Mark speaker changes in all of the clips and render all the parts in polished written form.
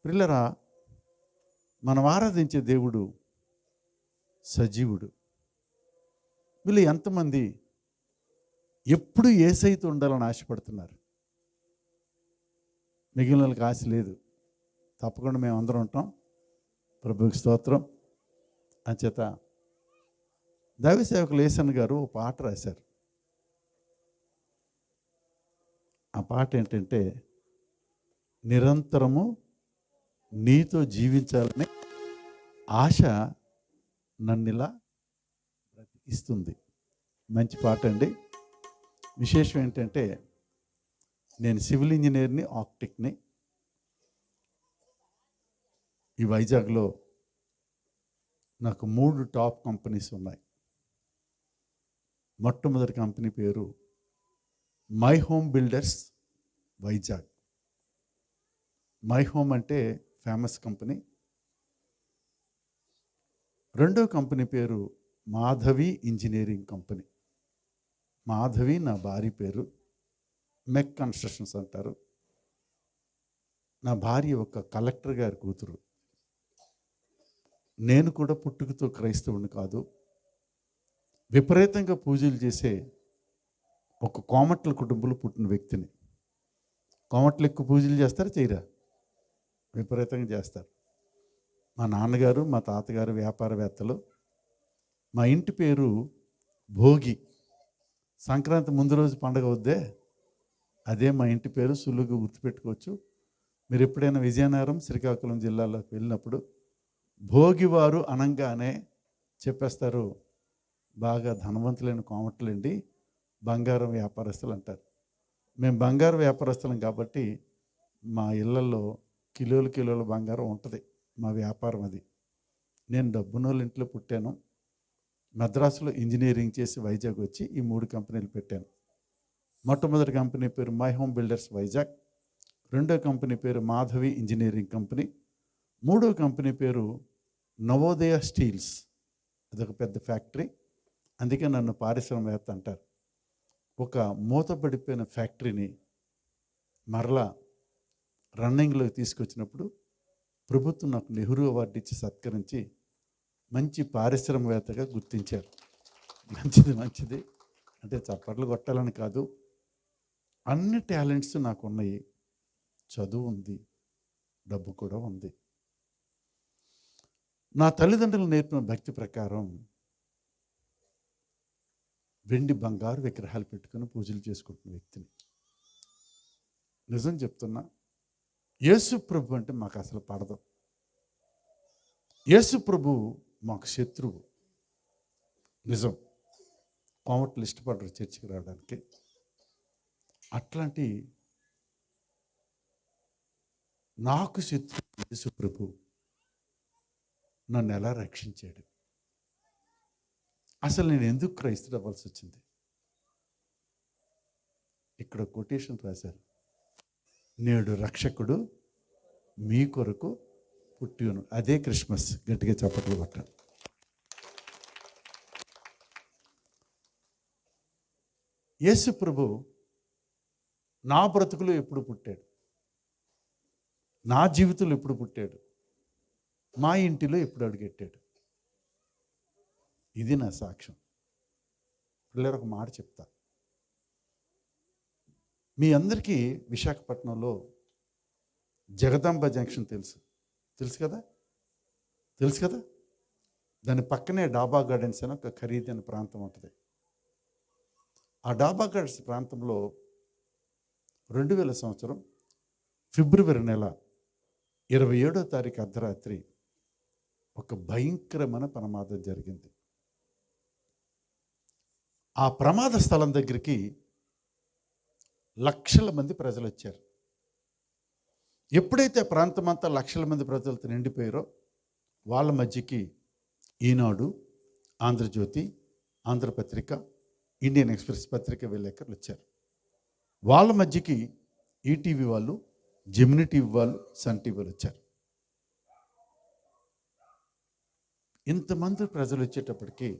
Speaker 1: ప్రిల్లరా, మనం ఆరాధించే దేవుడు సజీవుడు. వీళ్ళు ఎంతమంది ఎప్పుడు యేసయ్యతో ఉండాలని ఆశపడుతున్నారు? మిగిలిన వాళ్ళకి ఆశ లేదు. తప్పకుండా మేము అందరం ఉంటాం. ప్రభువుకి స్తోత్రం. అంచేత దైవ సేవకులు యేసన్న గారు ఒక పాట రాశారు. ఆ పాట ఏంటంటే, నిరంతరము నీతో జీవించాలనే ఆశ నన్నిలా బ్రతికిస్తుంది. మంచి పాట అండి. విశేషం ఏంటంటే, నేను సివిల్ ఇంజనీర్ని, ఆర్కిటెక్ట్ని. ఈ వైజాగ్లో నాకు 3 టాప్ కంపెనీస్ ఉన్నాయి. మొట్టమొదటి కంపెనీ పేరు my home builders Vizag. My home అంటే ఫేమస్ కంపెనీ. రెండో కంపెనీ పేరు మాధవి ఇంజనీరింగ్ కంపెనీ. మాధవి నా భార్య పేరు. మెక్ కన్స్ట్రక్షన్స్ అంటారు. నా భార్య ఒక కలెక్టర్ గారి కూతురు. నేను కూడా పుట్టుకతో క్రైస్తవుని కాదు. విపరీతంగా పూజలు చేసే ఒక కోమట్ల కుటుంబంలో పుట్టిన వ్యక్తిని. కోమట్లు ఎక్కువ పూజలు చేస్తారు, చేయరా? విపరీతంగా చేస్తారు. మా నాన్నగారు, మా తాతగారు వ్యాపారవేత్తలు. మా ఇంటి పేరు భోగి. సంక్రాంతి ముందు రోజు పండగ వద్దే, అదే మా ఇంటి పేరు. సులువుగా గుర్తుపెట్టుకోవచ్చు. మీరు ఎప్పుడైనా విజయనగరం, శ్రీకాకుళం జిల్లాలోకి వెళ్ళినప్పుడు భోగివారు అనంగానే చెప్పేస్తారు, బాగా ధనవంతులైన కోమట్లండి, బంగారం వ్యాపారస్తులు అంటారు. మేము బంగారం వ్యాపారస్తులం కాబట్టి మా ఇళ్లలో కిలోల బంగారం ఉంటుంది. మా వ్యాపారం అది. నేను డబ్బునోళ్ళ ఇంట్లో పుట్టాను. మద్రాసులో ఇంజనీరింగ్ చేసి వైజాగ్ వచ్చి ఈ 3 కంపెనీలు పెట్టాను. మొట్టమొదటి కంపెనీ పేరు మై హోమ్ బిల్డర్స్ వైజాగ్. రెండో కంపెనీ పేరు మాధవి ఇంజనీరింగ్ కంపెనీ. మూడో కంపెనీ పేరు నవోదయ స్టీల్స్. అదొక పెద్ద ఫ్యాక్టరీ. అందుకే నన్ను పారిశ్రామికవేత్త అంటారు. ఒక మూతపడిపోయిన ఫ్యాక్టరీని మరలా రన్నింగ్లోకి తీసుకొచ్చినప్పుడు ప్రభుత్వం నాకు నెహ్రూ అవార్డు ఇచ్చి సత్కరించి మంచి పారిశ్రామికవేత్తగా గుర్తించారు. మంచిది అంటే చప్పట్లు కొట్టాలని కాదు, అన్ని టాలెంట్స్ నాకు ఉన్నాయి. చదువు ఉంది, డబ్బు కూడా ఉంది. నా తల్లిదండ్రులు నేర్పిన భక్తి ప్రకారం వెండి బంగారు విగ్రహాలు పెట్టుకుని పూజలు చేసుకుంటున్న వ్యక్తిని. నిజం చెప్తున్నా, యేసు ప్రభు అంటే మాకు అసలు పడదు. యేసు ప్రభు మాకు శత్రువు. నిజం. కోమట్లు ఇష్టపడరు చర్చికి రావడానికి. అట్లాంటి నాకు శత్రువు యేసు ప్రభు నన్ను ఎలా రక్షించాడు? అసలు నేను ఎందుకు క్రైస్తవుడు అవ్వాల్సి వచ్చింది? ఇక్కడ కొటేషన్ రాశారు, నేడు రక్షకుడు మీ కొరకు పుట్టిను. అదే క్రిస్మస్. గట్టిగా చప్పట్లు కొట్టాలి. యేసు ప్రభు నా బ్రతుకులో ఎప్పుడు పుట్టాడు? నా జీవితంలో ఎప్పుడు పుట్టాడు? మా ఇంటిలో ఎప్పుడు అడుగెట్టాడు? ఇది నా సాక్ష్యం. పిల్లలు ఒక మాట చెప్తా. మీ అందరికీ విశాఖపట్నంలో జగదాంబ జంక్షన్ తెలుసు కదా. దాని పక్కనే డాబా గార్డెన్స్ అని ఒక ఖరీదైన ప్రాంతం ఉంటుంది. ఆ డాబా గార్డెన్స్ ప్రాంతంలో 2000 సంవత్సరం ఫిబ్రవరి నెల 27వ తారీఖు అర్ధరాత్రి ఒక భయంకరమైన ప్రమాదం జరిగింది. ఆ ప్రమాద స్థలం దగ్గరికి లక్షల మంది ప్రజలు వచ్చారు. ఎప్పుడైతే ప్రాంతం అంతా లక్షల మంది ప్రజలతో నిండిపోయారో వాళ్ళ మధ్యకి ఈనాడు, ఆంధ్రజ్యోతి, ఆంధ్రపత్రిక, ఇండియన్ ఎక్స్ప్రెస్ పత్రిక విలేకరులు వచ్చారు. వాళ్ళ మధ్యకి ఈటీవీ వాళ్ళు, జెమిని టీవీ వాళ్ళు, సన్ టీవీలు వచ్చారు. ఇంతమంది ప్రజలు వచ్చేటప్పటికి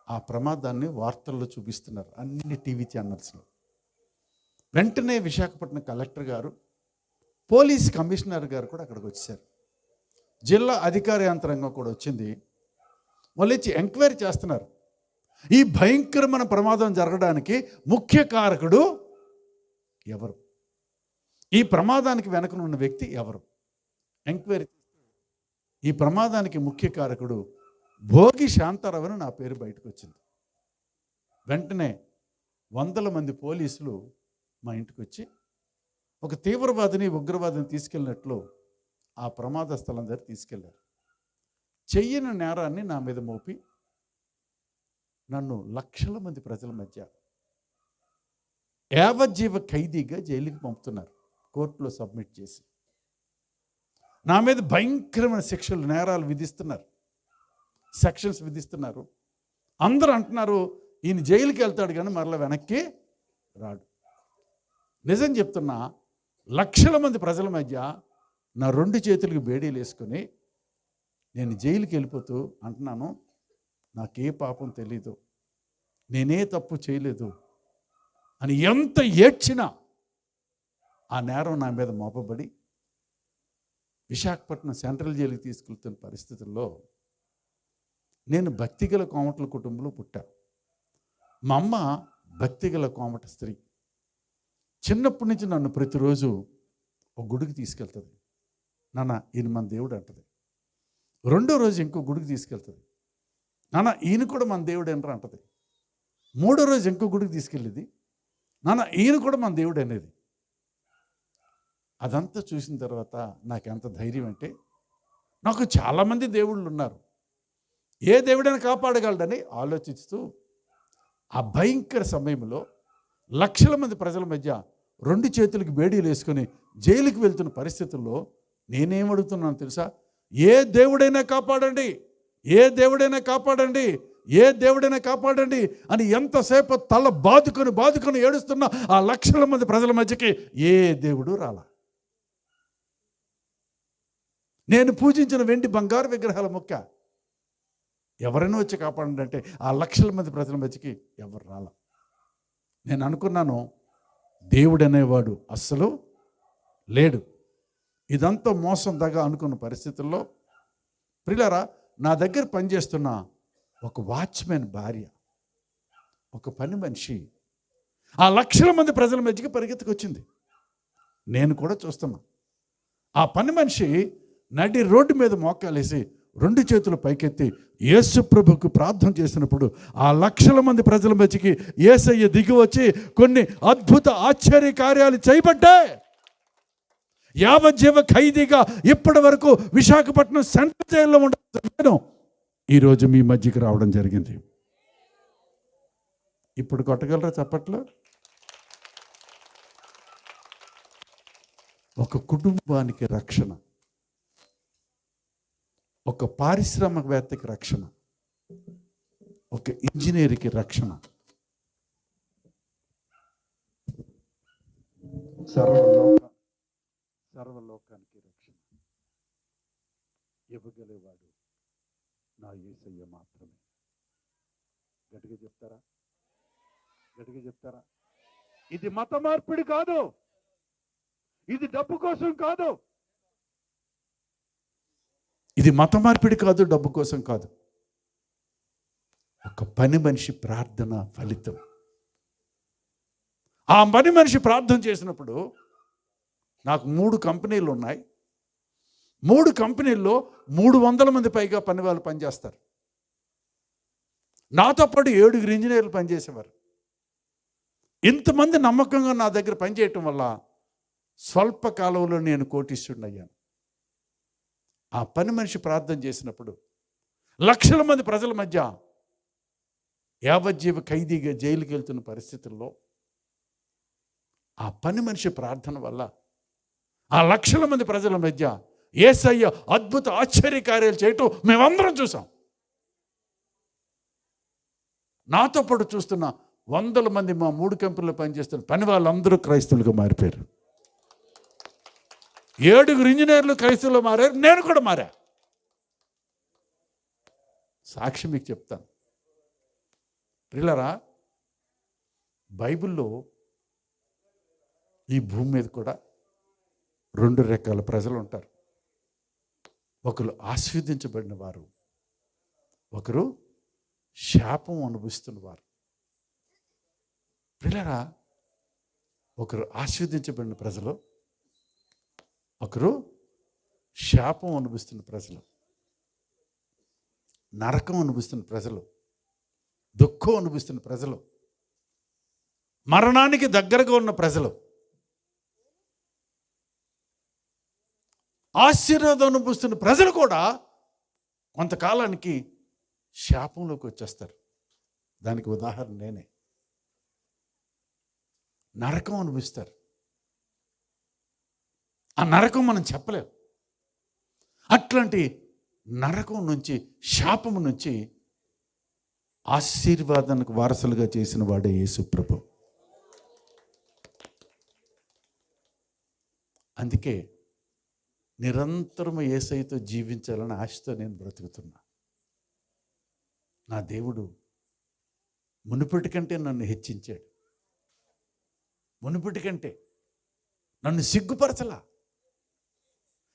Speaker 1: ఆ ప్రమాదాన్ని వార్తల్లో చూపిస్తున్నారు, అన్ని టీవీ ఛానల్స్లో. వెంటనే విశాఖపట్నం కలెక్టర్ గారు పోలీస్ కమిషనర్ గారు కూడా అక్కడికి వచ్చారు, జిల్లా అధికార యంత్రాంగం కూడా వచ్చింది. వాళ్ళు ఇచ్చి ఎంక్వైరీ చేస్తున్నారు. ఈ భయంకరమైన ప్రమాదం జరగడానికి ముఖ్య కారకుడు ఎవరు, ఈ ప్రమాదానికి వెనకనున్న వ్యక్తి ఎవరు ఎంక్వైరీ. ఈ ప్రమాదానికి ముఖ్య కారకుడు భోగి శాంతారావు అని నా పేరు బయటకు వచ్చింది. వెంటనే 100 మంది పోలీసులు మా ఇంటికి వచ్చి ఒక తీవ్రవాదిని ఉగ్రవాదిని తీసుకెళ్ళినట్లు ఆ ప్రమాద స్థలం దగ్గర తీసుకెళ్లారు. చెయ్యని నేరాన్ని నా మీద మోపి నన్ను లక్షల మంది ప్రజల మధ్య యావజ్జీవ ఖైదీగా జైలుకి పంపుతున్నారు. కోర్టులో సబ్మిట్ చేసి నా మీద భయంకరమైన శిక్షలు, నేరాలు విధిస్తున్నారు, సెక్షన్స్ విధిస్తున్నారు. అందరూ అంటున్నారు ఈయన జైలుకి వెళ్తాడు కానీ మరలా వెనక్కి రాడు. నిజం చెప్తున్నా, లక్షల మంది ప్రజల మధ్య నా 2 చేతులకు బేడీలు వేసుకొని నేను జైలుకి వెళ్ళిపోతూ అంటున్నాను, నాకే పాపం తెలీదు, నేనే తప్పు చేయలేదు అని ఎంత ఏడ్చినా ఆ నేరం నా మీద మోపబడి విశాఖపట్నం సెంట్రల్ జైలుకి తీసుకెళ్తున్న పరిస్థితుల్లో నేను భక్తిగల కోమటల కుటుంబంలో పుట్టా. మా అమ్మ భక్తిగల కోమట స్త్రీ. చిన్నప్పటి నుంచి నన్ను ప్రతిరోజు ఒక గుడికి తీసుకెళ్తుంది. నాన్న ఈయన మన దేవుడు అంటది. 2వ రోజు ఇంకో గుడికి తీసుకెళ్తుంది. నాన్న ఈయన కూడా మన దేవుడు అనరా అంటది. 3వ రోజు ఇంకో గుడికి తీసుకెళ్ళేది. నాన్న ఈయన కూడా మన దేవుడు అనేది. అదంతా చూసిన తర్వాత నాకు ఎంత ధైర్యం అంటే, నాకు చాలామంది దేవుళ్ళు ఉన్నారు, ఏ దేవుడైనా కాపాడగలడని ఆలోచిస్తూ ఆ భయంకర సమయంలో లక్షల మంది ప్రజల మధ్య 2 చేతులకి బేడీలు వేసుకొని జైలుకి వెళ్తున్న పరిస్థితుల్లో నేనేమడుగుతున్నాను తెలుసా? ఏ దేవుడైనా కాపాడండి, ఏ దేవుడైనా కాపాడండి, ఏ దేవుడైనా కాపాడండి అని ఎంతసేపు తల బాదుకొని ఏడుస్తున్న ఆ లక్షల మంది ప్రజల మధ్యకి ఏ దేవుడు రాలా. నేను పూజించిన వెండి బంగారు విగ్రహాల మొక్క ఎవరైనా వచ్చి కాపాడండి అంటే ఆ లక్షల మంది ప్రజల మధ్యకి ఎవరు రాలా. నేను అనుకున్నాను దేవుడు అనేవాడు అస్సలు లేడు, ఇదంతా మోసం దగ్గర అనుకున్న పరిస్థితుల్లో ప్రియులారా, నా దగ్గర పనిచేస్తున్న ఒక వాచ్మెన్ భార్య, ఒక పని మనిషి ఆ లక్షల మంది ప్రజల మధ్యకి పరిగెత్తుకొచ్చింది. నేను కూడా చూస్తున్నా. ఆ పని మనిషి నడి రోడ్డు మీద మోకాలేసి 2 చేతులు పైకెత్తి యేసు ప్రభుకు ప్రార్థన చేసినప్పుడు ఆ లక్షల మంది ప్రజల మధ్యకి యేసయ్య దిగి వచ్చి కొన్ని అద్భుత ఆశ్చర్య కార్యాలు చేయబడ్డాయి. యావజ్జీవ ఖైదీగా ఇప్పటి వరకు విశాఖపట్నం సెంట్రల్ జైల్లో ఉండాల్సిన నేను ఈరోజు మీ మధ్యకి రావడం జరిగింది. ఇప్పుడు కొట్టగలరా చప్పట్లో? ఒక కుటుంబానికి రక్షణ, ఒక పారిశ్రామికవేత్తకి రక్షణ, ఒక ఇంజనీర్కి రక్షణ, సర్వలోకానికి రక్షణ ఇవ్వగలిగేవాడు నా యేసయ్య మాత్రమే. గట్టిగా చెప్తారా? గట్టిగా చెప్తారా? ఇది మత మార్పిడి కాదు, ఇది డబ్బు కోసం కాదు, ఇది మత మార్పిడి కాదు, డబ్బు కోసం కాదు. ఒక పని మనిషి ప్రార్థన ఫలితం. ఆ పని మనిషి ప్రార్థన చేసినప్పుడు నాకు 3 కంపెనీలు ఉన్నాయి. 3 కంపెనీల్లో 300 మంది పైగా పని వాళ్ళు పనిచేస్తారు. నాతో పాటు 7 ఇంజనీర్లు పనిచేసేవారు. ఇంతమంది నమ్మకంగా నా దగ్గర పనిచేయటం వల్ల స్వల్ప కాలంలో నేను కోటీశ్వరుని అయ్యాను. ఆ పని మనిషి ప్రార్థన చేసినప్పుడు లక్షల మంది ప్రజల మధ్య యావజ్జీవ ఖైదీగా జైలుకి వెళ్తున్న పరిస్థితుల్లో ఆ పని మనిషి ప్రార్థన వల్ల ఆ లక్షల మంది ప్రజల మధ్య యేసయ్య అద్భుత ఆశ్చర్య కార్యాలు చేయటం మేమందరం చూసాం. నాతో పాటు చూస్తున్న 100 మంది మా 3 కంపెనీలో పనిచేస్తున్న పని వాళ్ళందరూ క్రైస్తవులుగా మారిపోయారు. 7 ఇంజనీర్లు క్రైస్తవులు మారారు, నేను కూడా మారా. సాక్షి మీకు చెప్తాను. ప్రియులారా, బైబిల్లో ఈ భూమి మీద కూడా రెండు రకాల ప్రజలు ఉంటారు. ఒకరు ఆశీర్వదించబడిన వారు, ఒకరు శాపం అనుభవిస్తున్నవారు. పిల్లరా, ఒకరు ఆశీర్వదించబడిన ప్రజలు, ఒకరు శాపం అనుభవిస్తున్న ప్రజలు, నరకం అనుభవిస్తున్న ప్రజలు, దుఃఖం అనుభవిస్తున్న ప్రజలు, మరణానికి దగ్గరగా ఉన్న ప్రజలు, ఆశీర్వాదం అనుభవిస్తున్న ప్రజలు కూడా కొంతకాలానికి శాపంలోకి వచ్చేస్తారు. దానికి ఉదాహరణ నేనే. నరకం అనుభవిస్తారు. ఆ నరకం మనం చెప్పలేం. అట్లాంటి నరకం నుంచి, శాపము నుంచి ఆశీర్వాదానికి వారసులుగా చేసిన వాడే యేసు ప్రభు. అందుకే నిరంతరము యేసయ్యతో జీవించాలని ఆశతో నేను బ్రతుకుతున్నా. నా దేవుడు మునుపటి కంటే నన్ను హెచ్చించాడు. మునుపటి కంటే నన్ను సిగ్గుపరచలా.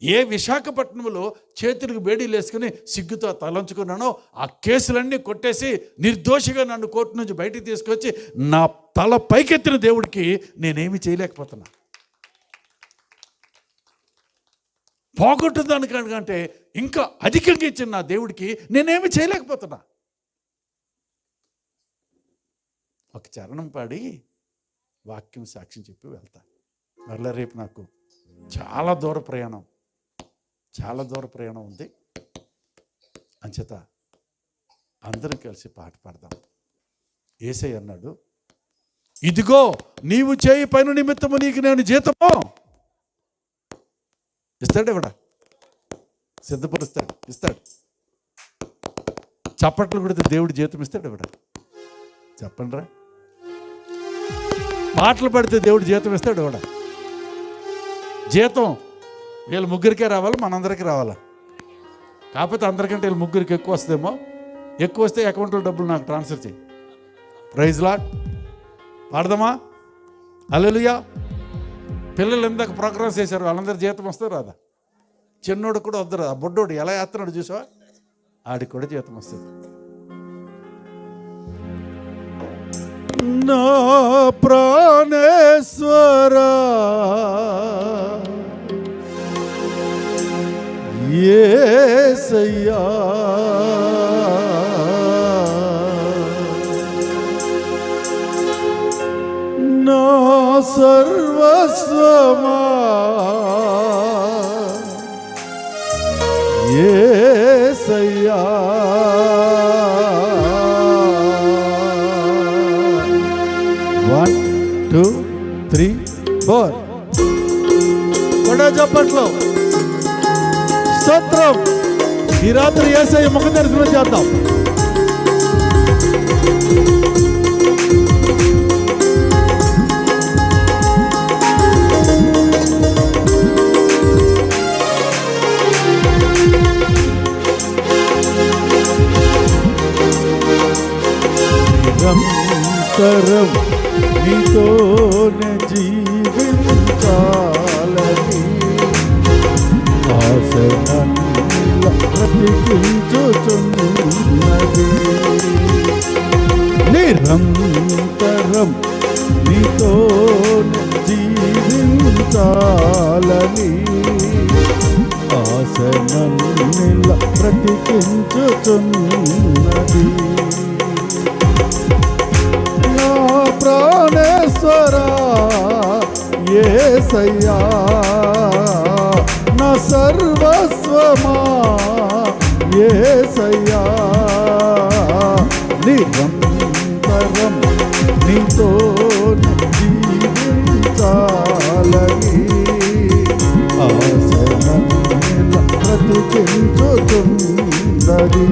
Speaker 1: ఏ విశాఖపట్నంలో చేతులకు బేడీలు వేసుకుని సిగ్గుతో తలంచుకున్నానో ఆ కేసులన్నీ కొట్టేసి నిర్దోషిగా నన్ను కోర్టు నుంచి బయటికి తీసుకొచ్చి నా తల పైకెత్తిన దేవుడికి నేనేమి చేయలేకపోతున్నా. పోగొట్టుదానికంటే ఇంకా అధికంగా ఇచ్చిన నా దేవుడికి నేనేమి చేయలేకపోతున్నా. ఒక చరణం పాడి వాక్యం సాక్ష్యం చెప్పి వెళ్తా. మరలా రేపు నాకు చాలా దూర ప్రయాణం ఉంది. అంచేత అందరం కలిసి పాట పాడదాం. యేసయ్య అన్నాడు, ఇదిగో నీవు చేయి పని నిమిత్తము నీకు నేను జీతము ఇస్తాడు. ఎవడా సిద్ధపరుస్తాడు, ఇస్తాడు. చప్పట్లు కొడితే దేవుడు జీతం ఇస్తాడు. ఎవడా చెప్పండి రా. పాటలు పడితే దేవుడు జీతం ఇస్తాడు. ఎవడా జీతం వీళ్ళు ముగ్గురికే రావాలి, మనందరికీ రావాలా? కాకపోతే అందరికంటే వీళ్ళు ముగ్గురికి ఎక్కువ వస్తుందేమో. ఎక్కువ వస్తే అకౌంట్లో డబ్బులు నాకు ట్రాన్స్ఫర్ చేయి. Praise Lord. పాడదామా? హల్లెలూయా. పిల్లలు ఎందాక ప్రోగ్రామ్స్ చేశారు, వాళ్ళందరూ జీతం వస్తారు రాదా? చిన్నోడు కూడా వద్దరు. ఆ బొడ్డోడు ఎలా వేస్తున్నాడు చూసావా? ఆడికి కూడా జీతం వస్తుంది. నా ప్రాణేశ్వరా యేసయ్యా, నా సర్వస్వమా యేసయ్యా, 1 2 3 4 కూడా చప్పట్లో స్తోత్రం. ఈ రాత్రి యేసయ్య ముఖ దర్శనం చేద్దాం. నిరంతరం నీతోనే జీవించాలని ఆశనన్నిలా బ్రతికించుచున్నది. నిరంతరం నీతోనే జీవించాలని ఆశనన్నిలా బ్రతికించుచున్నది. ప్రాణేశ్వరా యేసయ్యా, నా సర్వస్వమా యేసయ్యా, నిరంతరం నీతో జీవించాలని ఆశనన్నిలా బ్రతికించుచున్నది.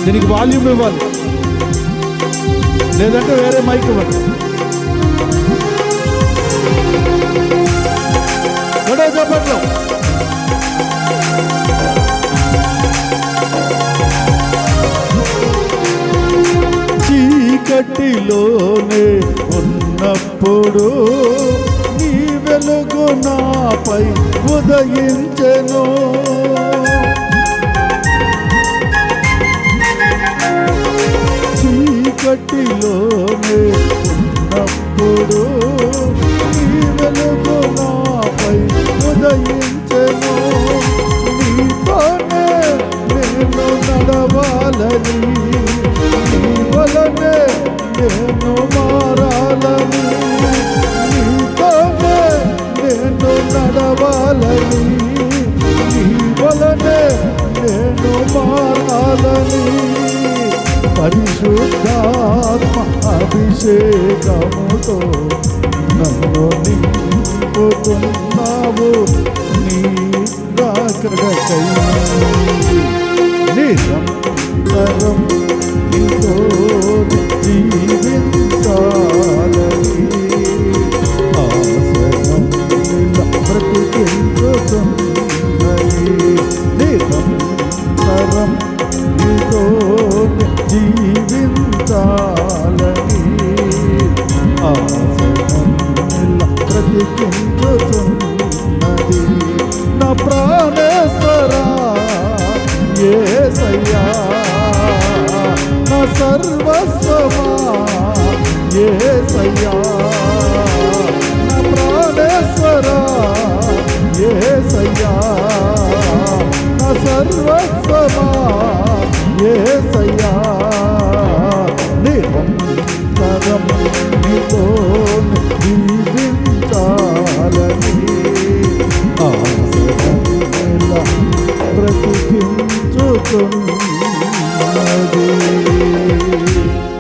Speaker 1: దీనికి వాల్యూమ్ ఇవ్వాలి, లేదంటే వేరే మైక్ ఇవ్వండి. చెప్పట్లో చీకటిలోనే ఉన్నప్పుడు వెలుగు నాపై ఉదయించెను. చీకటిలోనే ఉన్నప్పుడు నీ వెలుగు నాపై ఉదయించెను. నీతోనే నేను నడవాలని, నీ వలనే నేను మారాలని, నీతోనే నేను నడవాలని, నీ వలనే నేను మారాలని. పరిశుద్ధాత్మ అభిషేకముతో నన్ను నింపుతున్నావు. నీ రాకడకై నిరంతరం నీతో జీవించాలని ఆశయం బ్రతికించుతున్నది. నిరంతరం నీతో జీవించాలని ఆశయం బ్రతికించుతున్నది. నా ప్రాణేశ్వరా యేసయ్యా, నా సర్వస్వమా యేసయ్యా, నా ప్రాణేశ్వరా యేసయ్యా, నా సర్వస్వమా యేసయ్యా. నిరంతరం నీతో జీవించాలని ఆశ బ్రతికించుతున్న